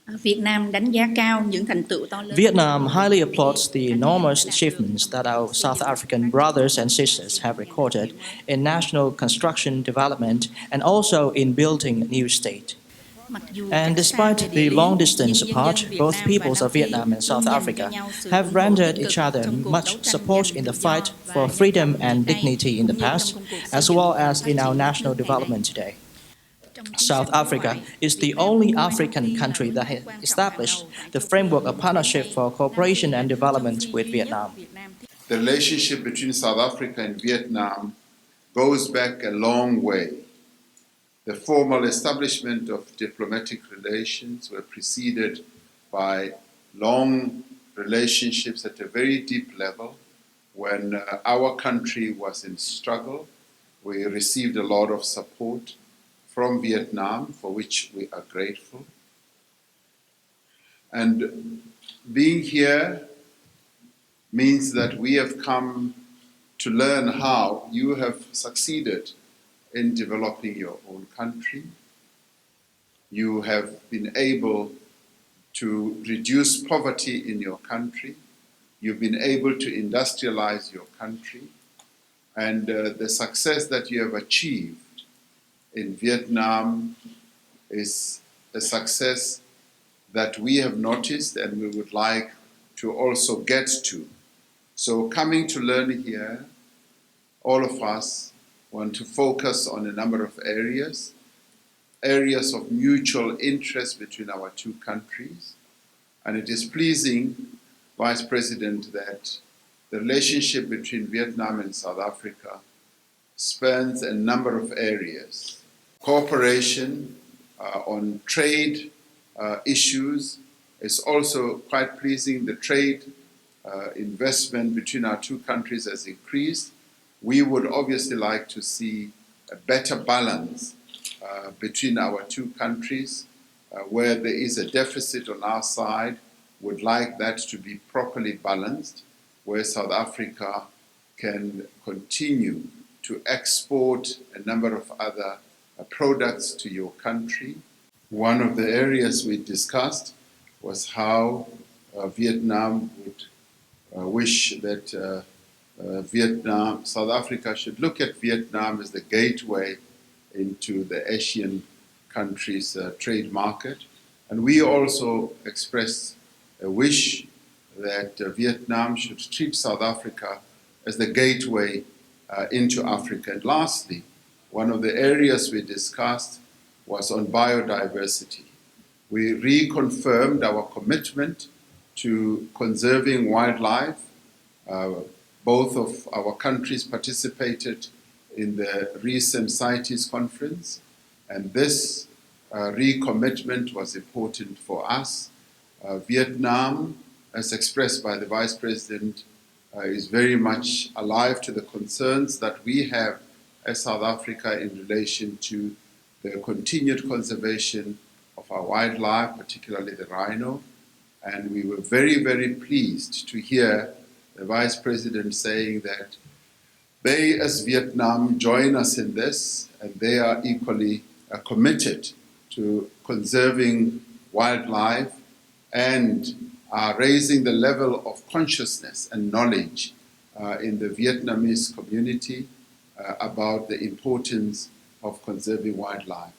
Việt Nam đánh giá cao những thành tựu to lớn. Vietnam highly applauds the enormous achievements that our South African brothers and sisters have recorded in national construction development and also in building a new state. And despite the long distance apart, both peoples of Vietnam and South Africa have rendered each other much support in the fight for freedom and dignity in the past, as well as in our national development today. South Africa is the only African country that has established the framework of partnership for cooperation and development with Vietnam. The relationship between South Africa and Vietnam goes back a long way. The formal establishment of diplomatic relations were preceded by long relationships at a very deep level. When our country was in struggle, we received a lot of support from Vietnam, for which we are grateful. And being here means that we have come to learn how you have succeeded in developing your own country. You have been able to reduce poverty in your country. You've been able to industrialize your country. And the success that you have achieved in Vietnam is a success that we have noticed and we would like to also get to. So coming to learn here, all of us want to focus on a number of areas of mutual interest between our two countries. And it is pleasing, Vice President, that the relationship between Vietnam and South Africa spans a number of areas. Cooperation on trade issues is also quite pleasing. The trade investment between our two countries has increased. We would obviously like to see a better balance between our two countries. Where there is a deficit on our side, would like that to be properly balanced, where South Africa can continue to export a number of other products to your country. One of the areas we discussed was how Vietnam would wish that South Africa should look at Vietnam as the gateway into the Asian countries' trade market. And we also expressed a wish that Vietnam should treat South Africa as the gateway into Africa. And lastly, one of the areas we discussed was on biodiversity. We reconfirmed our commitment to conserving wildlife. Both of our countries participated in the recent CITES conference, and this recommitment was important for us. Vietnam, as expressed by the Vice President, is very much alive to the concerns that we have as South Africa in relation to the continued conservation of our wildlife, particularly the rhino. And we were very, very pleased to hear the Vice President saying that they, as Vietnam, join us in this, and they are equally committed to conserving wildlife and are raising the level of consciousness and knowledge in the Vietnamese community about the importance of conserving wildlife.